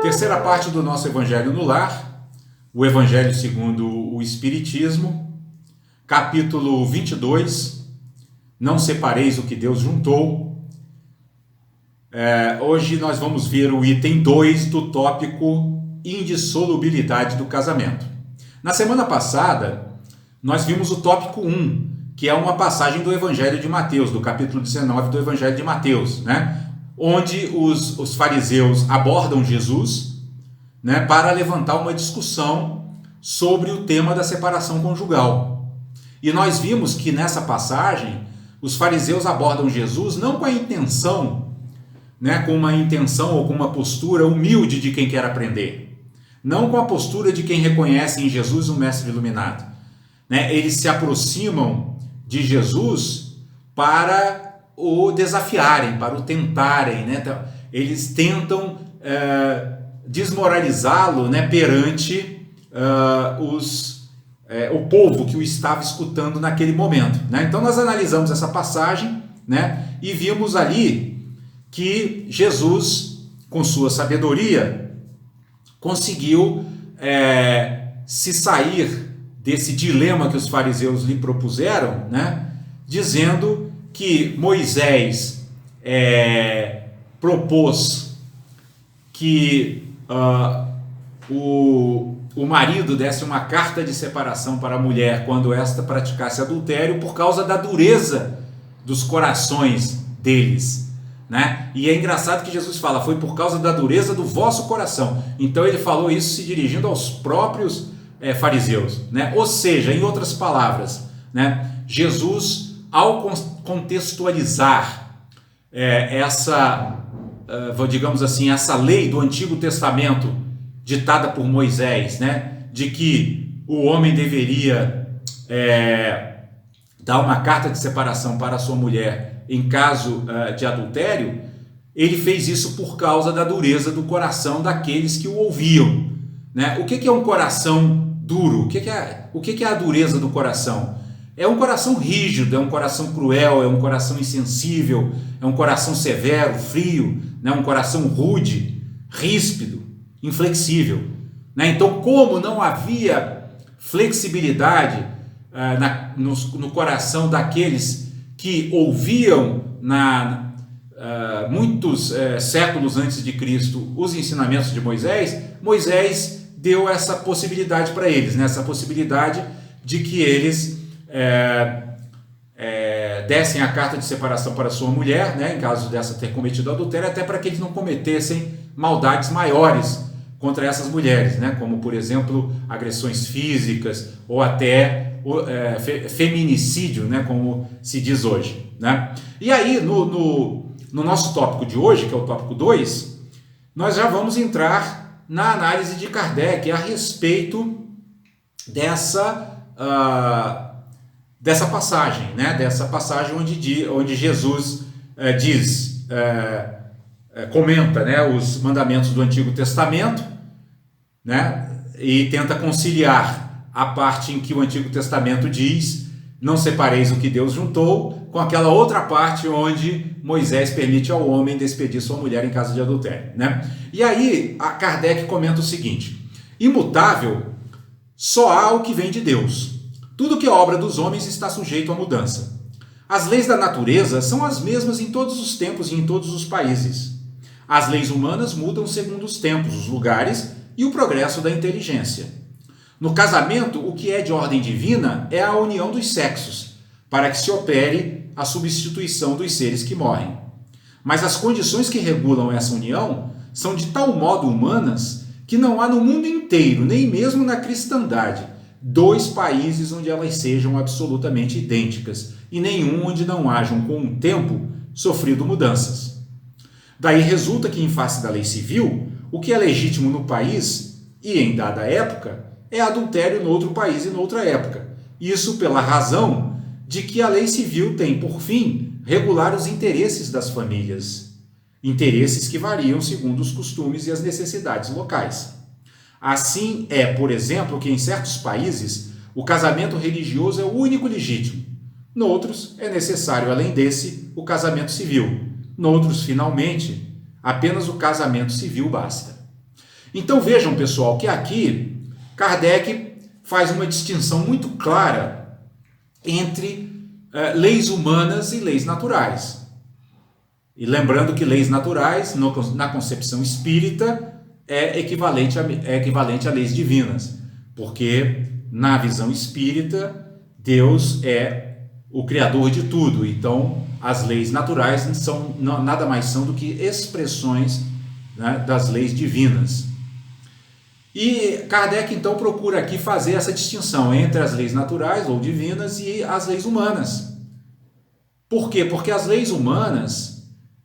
Terceira parte do nosso Evangelho no Lar, o Evangelho segundo o Espiritismo, capítulo 22, Não separeis o que Deus juntou. Hoje nós vamos ver o item 2 do tópico Indissolubilidade do casamento. Na semana passada, nós vimos o tópico 1, que é uma passagem do Evangelho de Mateus, do capítulo 19 do Evangelho de Mateus, né? Onde os fariseus abordam Jesus, né, para levantar uma discussão sobre o tema da separação conjugal. E nós vimos que nessa passagem os fariseus abordam Jesus não com a intenção, né, com uma intenção ou com uma postura humilde de quem quer aprender, não com a postura de quem reconhece em Jesus um mestre iluminado, né? Eles se aproximam de Jesus para o desafiarem, para o tentarem, né? Então, eles tentam desmoralizá-lo, né, perante o povo que o estava escutando naquele momento, né? Então nós analisamos essa passagem, né, e vimos ali que Jesus, com sua sabedoria, conseguiu se sair desse dilema que os fariseus lhe propuseram, né, dizendo que Moisés propôs que o marido desse uma carta de separação para a mulher quando esta praticasse adultério por causa da dureza dos corações deles, né? E é engraçado que Jesus fala, foi por causa da dureza do vosso coração. Então ele falou isso se dirigindo aos próprios fariseus, né? Ou seja, em outras palavras, né, Jesus, ao contextualizar digamos assim, essa lei do Antigo Testamento ditada por Moisés, né, de que o homem deveria dar uma carta de separação para a sua mulher em caso de adultério, ele fez isso por causa da dureza do coração daqueles que o ouviam, né? O que é um coração duro? O que é a dureza do coração? É um coração rígido, é um coração cruel, é um coração insensível, é um coração severo, frio, né? Um coração rude, ríspido, inflexível, né? Então, como não havia flexibilidade no coração daqueles que ouviam muitos séculos antes de Cristo os ensinamentos de Moisés, Moisés deu essa possibilidade para eles, né? Essa possibilidade de que eles dessem a carta de separação para sua mulher, né, em caso dessa ter cometido adultério, até para que eles não cometessem maldades maiores contra essas mulheres, né, como por exemplo agressões físicas ou até feminicídio, né, como se diz hoje, né? E aí no nosso tópico de hoje, que é o tópico 2, nós já vamos entrar na análise de Kardec a respeito dessa passagem, né? Dessa passagem onde Jesus comenta, né, os mandamentos do Antigo Testamento, né, e tenta conciliar a parte em que o Antigo Testamento diz não separeis o que Deus juntou, com aquela outra parte onde Moisés permite ao homem despedir sua mulher em caso de adultério, né? E aí a Kardec comenta o seguinte: imutável só há o que vem de Deus. Tudo que é obra dos homens está sujeito à mudança. As leis da natureza são as mesmas em todos os tempos e em todos os países. As leis humanas mudam segundo os tempos, os lugares e o progresso da inteligência. No casamento, o que é de ordem divina é a união dos sexos, para que se opere a substituição dos seres que morrem. Mas as condições que regulam essa união são de tal modo humanas que não há no mundo inteiro, nem mesmo na cristandade, 2 países onde elas sejam absolutamente idênticas e nenhum onde não hajam, com o tempo, sofrido mudanças. Daí resulta que, em face da lei civil, o que é legítimo no país e em dada época é adultério no outro país e noutra época. Isso pela razão de que a lei civil tem, por fim, regular os interesses das famílias, interesses que variam segundo os costumes e as necessidades locais. Assim por exemplo, que em certos países o casamento religioso é o único legítimo. Noutros é necessário, além desse, o casamento civil. Noutros, finalmente, apenas o casamento civil basta. Então vejam, pessoal, que aqui Kardec faz uma distinção muito clara entre leis humanas e leis naturais. E lembrando que leis naturais, na concepção espírita, é equivalente a leis divinas, porque na visão espírita, Deus é o criador de tudo. Então, as leis naturais nada mais são do que expressões, né, das leis divinas. E Kardec, então, procura aqui fazer essa distinção entre as leis naturais ou divinas e as leis humanas. Por quê? Porque as leis humanas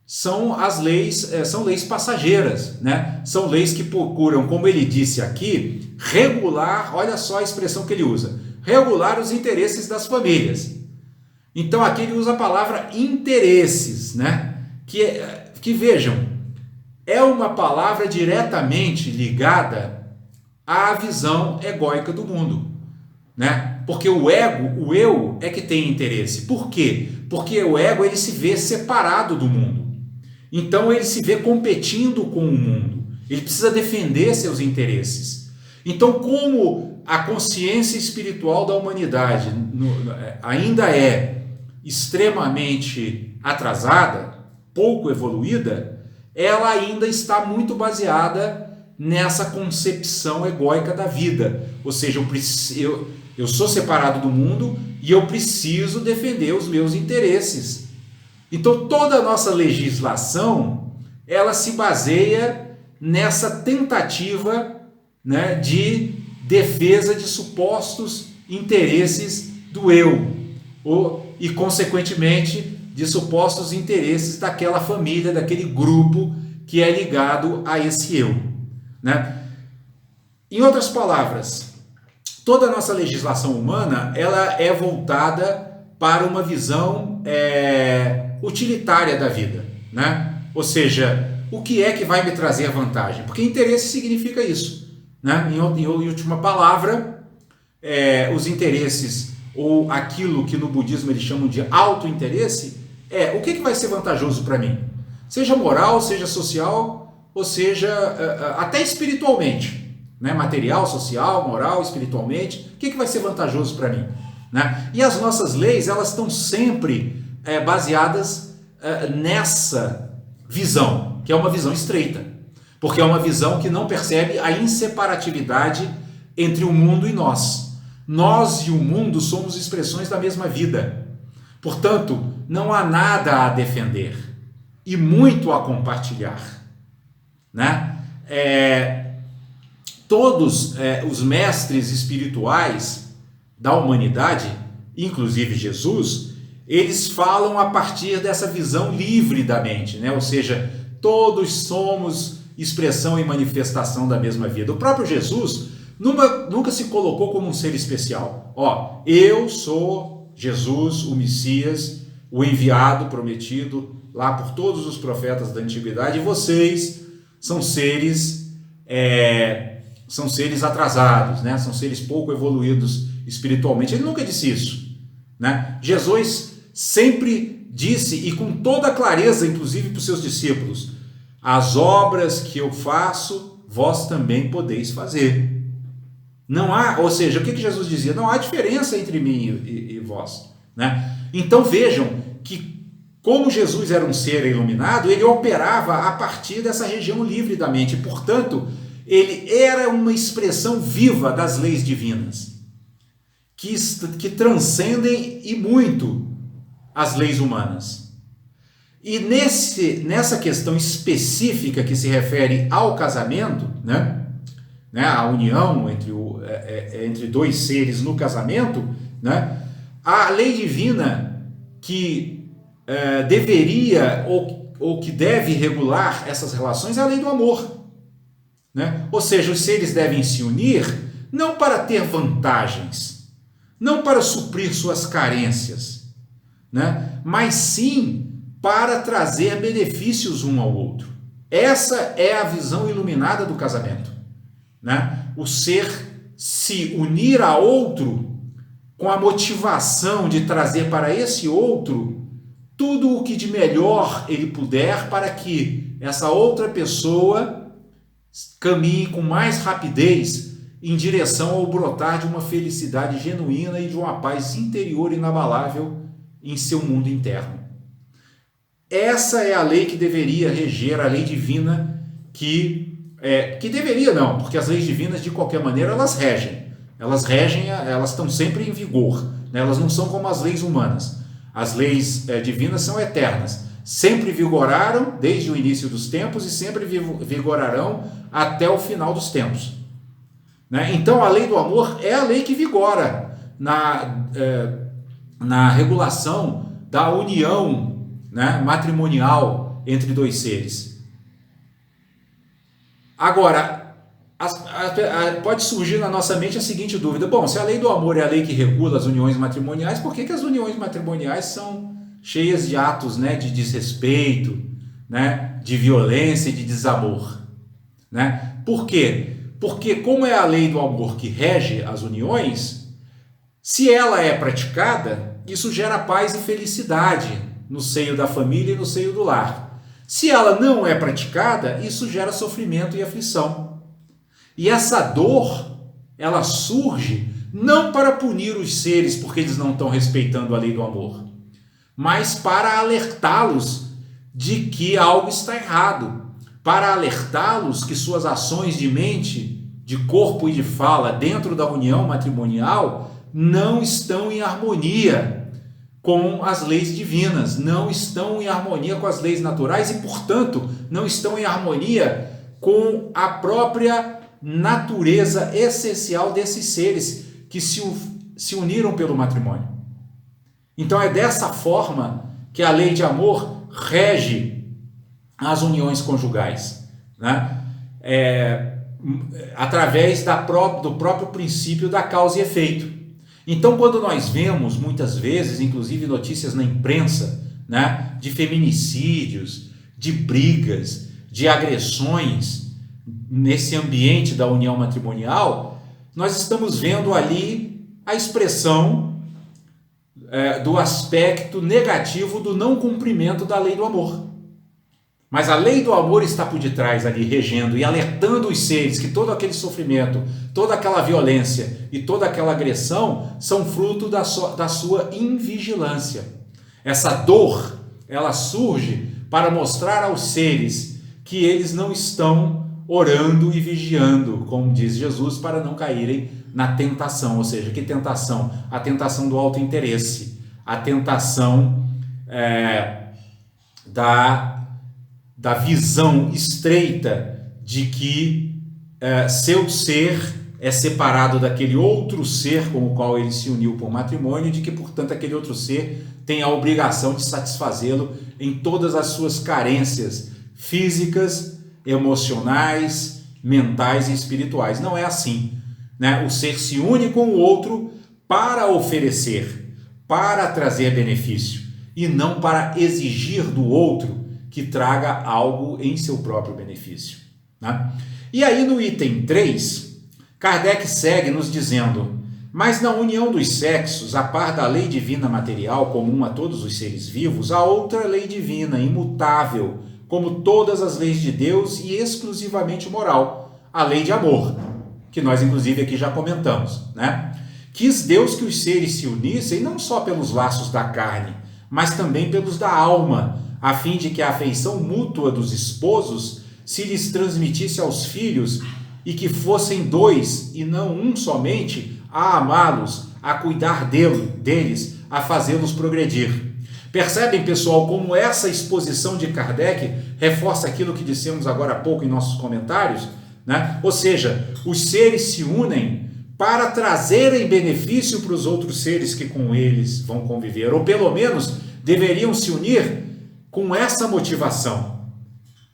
são leis passageiras, né? São leis que procuram, como ele disse aqui, regular, olha só a expressão que ele usa, regular os interesses das famílias. Então aqui ele usa a palavra interesses, né? Que vejam, é uma palavra diretamente ligada à visão egóica do mundo, né? Porque o ego, o eu, é que tem interesse. Por quê? Porque o ego, ele se vê separado do mundo. Então ele se vê competindo com o mundo. Ele precisa defender seus interesses. Então, como a consciência espiritual da humanidade ainda é extremamente atrasada, pouco evoluída, ela ainda está muito baseada nessa concepção egóica da vida. Ou seja, eu sou separado do mundo e eu preciso defender os meus interesses. Então toda a nossa legislação, ela se baseia nessa tentativa, né, de defesa de supostos interesses do eu, e consequentemente de supostos interesses daquela família, daquele grupo que é ligado a esse eu, né? Em outras palavras, toda a nossa legislação humana, ela é voltada para uma visão utilitária da vida, né? Ou seja, o que é que vai me trazer vantagem? Porque interesse significa isso, né? Em última palavra, os interesses, ou aquilo que no budismo eles chamam de autointeresse, o que vai ser vantajoso para mim? Seja moral, seja social, ou seja, até espiritualmente, né? Material, social, moral, espiritualmente, o que vai ser vantajoso para mim, né? E as nossas leis, elas estão sempre baseadas nessa visão, que é uma visão estreita, porque é uma visão que não percebe a inseparatividade entre o mundo e nós. Nós e o mundo somos expressões da mesma vida. Portanto, não há nada a defender e muito a compartilhar, né? Todos os mestres espirituais da humanidade, inclusive Jesus, eles falam a partir dessa visão livre da mente, né? Ou seja, todos somos expressão e manifestação da mesma vida. O próprio Jesus nunca se colocou como um ser especial. Eu sou Jesus, o Messias, o enviado prometido lá por todos os profetas da antiguidade, e vocês são seres atrasados, né? São seres pouco evoluídos espiritualmente. Ele nunca disse isso, né? Jesus sempre disse, e com toda clareza, inclusive para os seus discípulos: as obras que eu faço, vós também podeis fazer. Não há, ou seja, o que Jesus dizia? Não há diferença entre mim e vós, né? Então vejam que, como Jesus era um ser iluminado, ele operava a partir dessa região livre da mente, portanto, ele era uma expressão viva das leis divinas, que transcendem e muito as leis humanas. E nessa questão específica que se refere ao casamento, né, a união entre dois seres no casamento, né, a lei divina que deveria ou que deve regular essas relações é a lei do amor, né? Ou seja, os seres devem se unir não para ter vantagens, não para suprir suas carências, né, mas sim para trazer benefícios um ao outro. Essa é a visão iluminada do casamento, né? O ser se unir a outro com a motivação de trazer para esse outro tudo o que de melhor ele puder para que essa outra pessoa caminhem com mais rapidez em direção ao brotar de uma felicidade genuína e de uma paz interior inabalável em seu mundo interno. Essa é a lei que deveria reger, a lei divina que deveria não, porque as leis divinas de qualquer maneira elas regem, elas estão sempre em vigor, né? Elas não são como as leis humanas. As leis divinas são eternas, sempre vigoraram desde o início dos tempos e sempre vigorarão até o final dos tempos, né? Então a lei do amor é a lei que vigora na regulação da união, né, matrimonial entre dois seres. Agora, pode surgir na nossa mente a seguinte dúvida: bom, se a lei do amor é a lei que regula as uniões matrimoniais, por que as uniões matrimoniais são cheias de atos, né, de desrespeito, né, de violência e de desamor? Né? Por quê? Porque como é a lei do amor que rege as uniões, se ela é praticada, isso gera paz e felicidade no seio da família e no seio do lar. Se ela não é praticada, isso gera sofrimento e aflição. E essa dor, ela surge não para punir os seres porque eles não estão respeitando a lei do amor, mas para alertá-los de que algo está errado, para alertá-los que suas ações de mente, de corpo e de fala dentro da união matrimonial não estão em harmonia com as leis divinas, não estão em harmonia com as leis naturais e, portanto, não estão em harmonia com a própria natureza essencial desses seres que se uniram pelo matrimônio. Então é dessa forma que a lei de amor rege as uniões conjugais, né? Através do próprio princípio da causa e efeito. Então, quando nós vemos, muitas vezes, inclusive notícias na imprensa, né, de feminicídios, de brigas, de agressões nesse ambiente da união matrimonial, nós estamos vendo ali a expressão do aspecto negativo do não cumprimento da lei do amor. Mas a lei do amor está por detrás ali, regendo e alertando os seres que todo aquele sofrimento, toda aquela violência e toda aquela agressão são fruto da sua invigilância. Essa dor, ela surge para mostrar aos seres que eles não estão orando e vigiando, como diz Jesus, para não caírem na tentação. Ou seja, que tentação? A tentação do autointeresse, a tentação da visão estreita de que seu ser é separado daquele outro ser com o qual ele se uniu por matrimônio, e de que, portanto, aquele outro ser tem a obrigação de satisfazê-lo em todas as suas carências físicas, emocionais, mentais e espirituais. Não é assim, né? O ser se une com o outro para oferecer, para trazer benefício, e não para exigir do outro que traga algo em seu próprio benefício, né? E aí no item 3, Kardec segue nos dizendo: mas na união dos sexos, a par da lei divina material comum a todos os seres vivos, há outra lei divina, imutável, como todas as leis de Deus e exclusivamente moral, a lei de amor, que nós inclusive aqui já comentamos, né? Quis Deus que os seres se unissem não só pelos laços da carne, mas também pelos da alma, a fim de que a afeição mútua dos esposos se lhes transmitisse aos filhos e que fossem dois e não um somente a amá-los, a cuidar deles, a fazê-los progredir. Percebem, pessoal, como essa exposição de Kardec reforça aquilo que dissemos agora há pouco em nossos comentários, né? Ou seja, os seres se unem para trazerem benefício para os outros seres que com eles vão conviver, ou pelo menos deveriam se unir com essa motivação.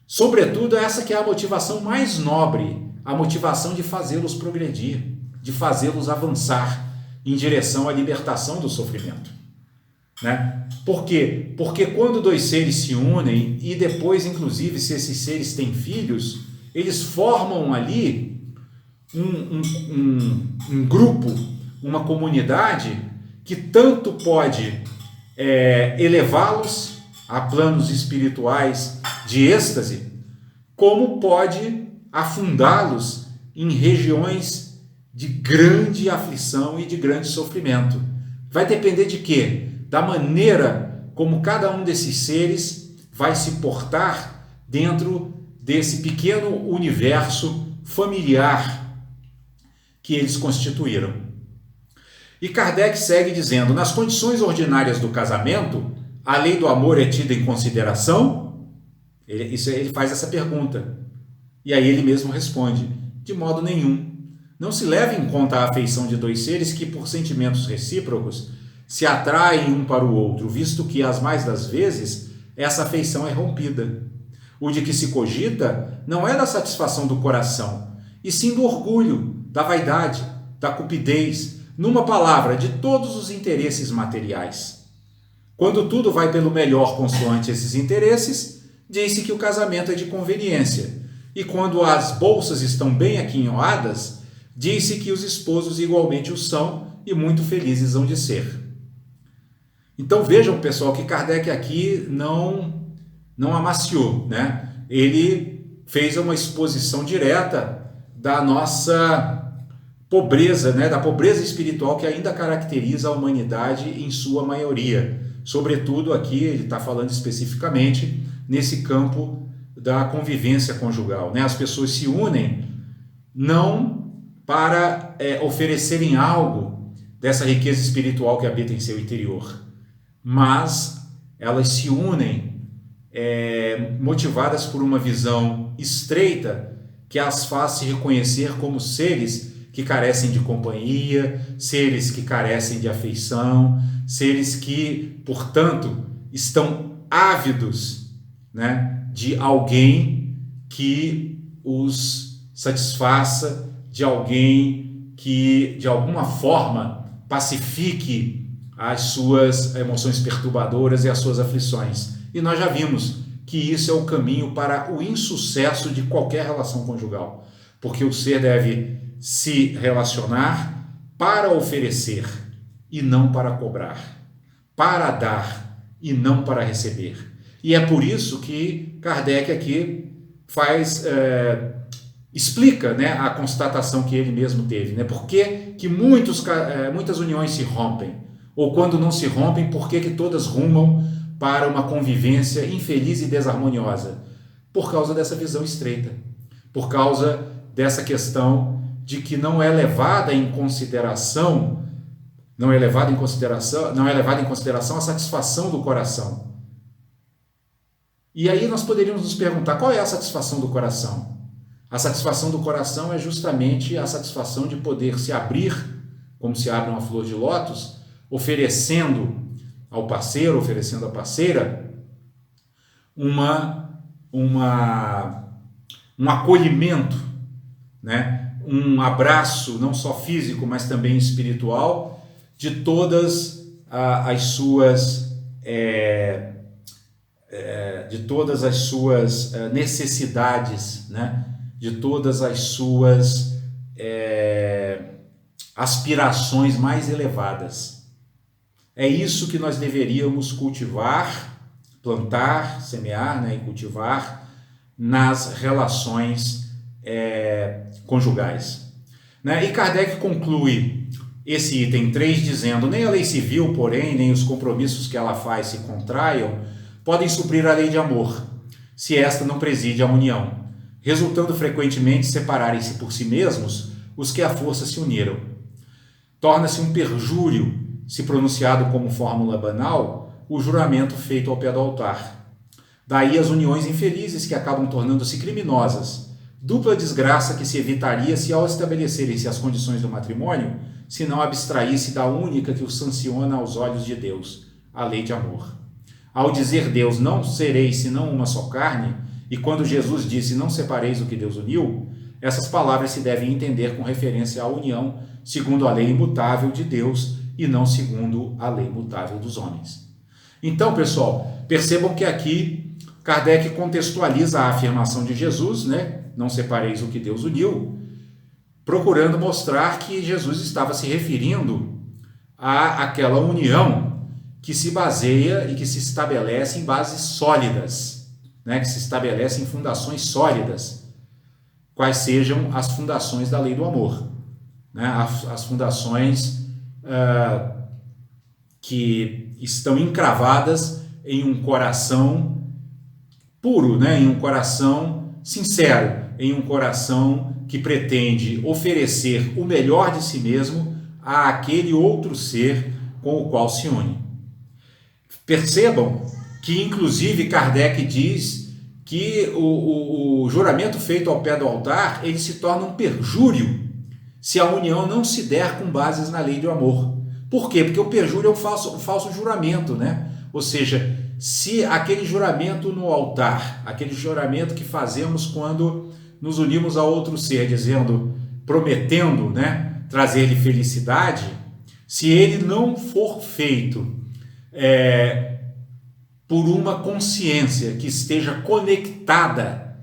Sobretudo essa que é a motivação mais nobre, a motivação de fazê-los progredir, de fazê-los avançar em direção à libertação do sofrimento, né? Por quê? Porque quando dois seres se unem, e depois, inclusive, se esses seres têm filhos, eles formam ali um grupo, uma comunidade que tanto pode elevá-los a planos espirituais de êxtase, como pode afundá-los em regiões de grande aflição e de grande sofrimento. Vai depender de quê? Da maneira como cada um desses seres vai se portar dentro desse pequeno universo familiar que eles constituíram. E Kardec segue dizendo: nas condições ordinárias do casamento, a lei do amor é tida em consideração? Ele faz essa pergunta. E aí ele mesmo responde: de modo nenhum. Não se leva em conta a afeição de dois seres que, por sentimentos recíprocos, se atraem um para o outro, visto que, as mais das vezes, essa afeição é rompida. O de que se cogita não é da satisfação do coração, e sim do orgulho, da vaidade, da cupidez, numa palavra, de todos os interesses materiais. Quando tudo vai pelo melhor consoante esses interesses, diz-se que o casamento é de conveniência, e quando as bolsas estão bem aquinhoadas, diz-se que os esposos igualmente o são e muito felizes hão de ser. Então vejam, pessoal, que Kardec aqui não amaciou, né? Ele fez uma exposição direta da nossa pobreza, né? Da pobreza espiritual que ainda caracteriza a humanidade em sua maioria. Sobretudo aqui ele está falando especificamente nesse campo da convivência conjugal, né? As pessoas se unem não para oferecerem algo dessa riqueza espiritual que habita em seu interior, mas elas se unem motivadas por uma visão estreita que as faz se reconhecer como seres que carecem de companhia, seres que carecem de afeição, seres que, portanto, estão ávidos, né, de alguém que os satisfaça, de alguém que, de alguma forma, pacifique as suas emoções perturbadoras e as suas aflições. E nós já vimos que isso é o caminho para o insucesso de qualquer relação conjugal, porque o ser deve se relacionar para oferecer e não para cobrar, para dar e não para receber. E é por isso que Kardec aqui explica, né, a constatação que ele mesmo teve, né? Por que muitas uniões se rompem? Ou quando não se rompem, por que todas rumam para uma convivência infeliz e desarmoniosa? Por causa dessa visão estreita, por causa dessa questão de que não é levada em consideração a satisfação do coração. E aí nós poderíamos nos perguntar: qual é a satisfação do coração? A satisfação do coração é justamente a satisfação de poder se abrir, como se abre uma flor de lótus, oferecendo ao parceiro, oferecendo à parceira um acolhimento, né? Um abraço não só físico, mas também espiritual, de todas as suas necessidades, né? De todas as suas aspirações mais elevadas. É isso que nós deveríamos cultivar, plantar, semear, né, e cultivar nas relações conjugais. Né? E Kardec conclui esse item 3 dizendo: nem a lei civil, porém, nem os compromissos que ela faz se contraiam, podem suprir a lei de amor, se esta não preside a união, resultando frequentemente separarem-se por si mesmos os que à força se uniram. Torna-se um perjúrio, se pronunciado como fórmula banal, o juramento feito ao pé do altar. Daí as uniões infelizes que acabam tornando-se criminosas, dupla desgraça que se evitaria se, ao estabelecerem-se as condições do matrimônio, se não abstraísse da única que o sanciona aos olhos de Deus, a lei de amor. Ao dizer Deus: não sereis senão uma só carne, e quando Jesus disse: não separeis o que Deus uniu, essas palavras se devem entender com referência à união segundo a lei imutável de Deus e não segundo a lei imutável dos homens. Então, pessoal, percebam que aqui Kardec contextualiza a afirmação de Jesus, né? Não separeis o que Deus uniu, procurando mostrar que Jesus estava se referindo àquela união que se baseia e que se estabelece em bases sólidas, né? Que se estabelece em fundações sólidas. quais sejam as fundações da lei do amor, né? As fundações que estão encravadas em um coração puro, né? Em um coração sincero, em um coração que pretende oferecer o melhor de si mesmo àquele outro ser com o qual se une. Percebam que, inclusive, Kardec diz que o juramento feito ao pé do altar, ele se torna um perjúrio se a união não se der com bases na lei do amor. Por quê? Porque o perjúrio é um falso juramento, né? Ou seja, se aquele juramento no altar, aquele juramento que fazemos quando nos unimos a outro ser, dizendo, prometendo, né, trazer-lhe felicidade, se ele não for feito por uma consciência que esteja conectada,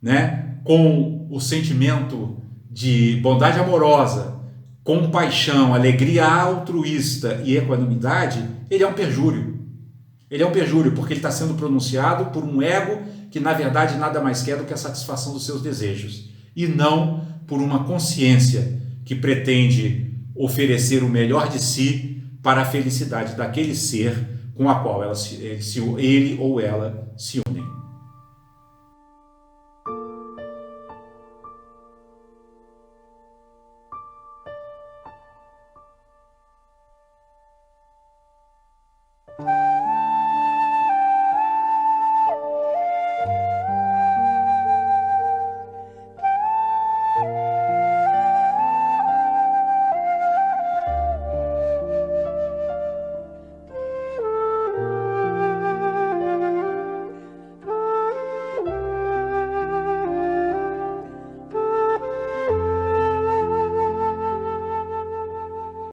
né, com o sentimento de bondade amorosa, compaixão, alegria altruísta e equanimidade, ele é um perjúrio. Ele é um perjúrio porque ele está sendo pronunciado por um ego que, na verdade, nada mais quer do que a satisfação dos seus desejos, e não por uma consciência que pretende oferecer o melhor de si para a felicidade daquele ser com a qual ele ou ela se une.